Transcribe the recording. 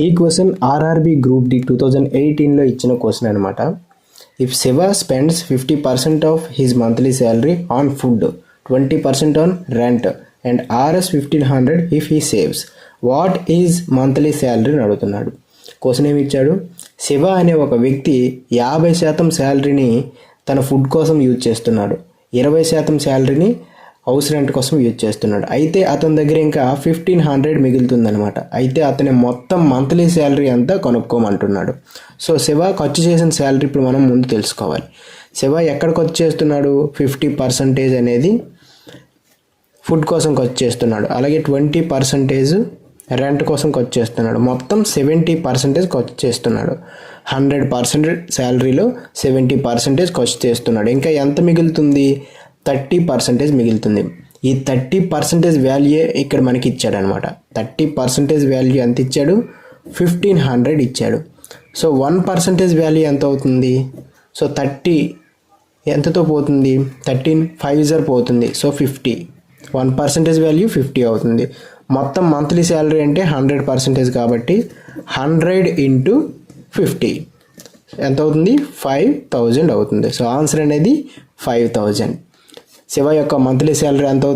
ఈ question RRB group D 2018లో ఇచ్చిన question అనమాట. If Shiva spends 50% of his monthly salary on food, 20% on rent and RS 1500 if he saves, what is monthly salary అని అడుగుతున్నాడు. Question ఏమి ఇచ్చాడు, శివ అనే ఒక వ్యక్తి 50% శాలరీని తన ఫుడ్ కోసం యూజ్ చేస్తున్నాడు, 20% శాలరీని హౌస్ రెంట్ కోసం యూజ్ చేస్తున్నాడు. అయితే అతని దగ్గర ఇంకా 1500 మిగులుతుందనమాట. అయితే అతని మొత్తం మంత్లీ శాలరీ అంతా కనుక్కోమంటున్నాడు. సో శివ ఖర్చు చేసిన శాలరీ ఇప్పుడు మనం ముందు తెలుసుకోవాలి. శివ ఎక్కడ ఖర్చు చేస్తున్నాడు, 50% అనేది ఫుడ్ కోసం ఖర్చు చేస్తున్నాడు, అలాగే 20% రెంట్ కోసం ఖర్చు చేస్తున్నాడు, మొత్తం 70% ఖర్చు చేస్తున్నాడు. 100% శాలరీలో 70% ఖర్చు చేస్తున్నాడు. ఇంకా ఎంత మిగులుతుంది, 30% మిగులుతుంది. ఈ 30% వాల్యూ ఇక్కడ మనకి ఇచ్చాడు అనమాట. 30% వాల్యూ ఎంత ఇచ్చాడు, 1500 ఇచ్చాడు. సో 1% వాల్యూ ఎంత అవుతుంది, సో 30 ఎంతతో పోతుంది, 13 5 పోతుంది, సో 50. 1% వాల్యూ 50 అవుతుంది. మొత్తం మంత్లీ శాలరీ అంటే 100% కాబట్టి 100 × 50 ఎంత అవుతుంది, 5000 అవుతుంది. సో ఆన్సర్ అనేది 5000. శివ యొక్క మంత్లీ శాలరీ ఎంత అవుతుంది.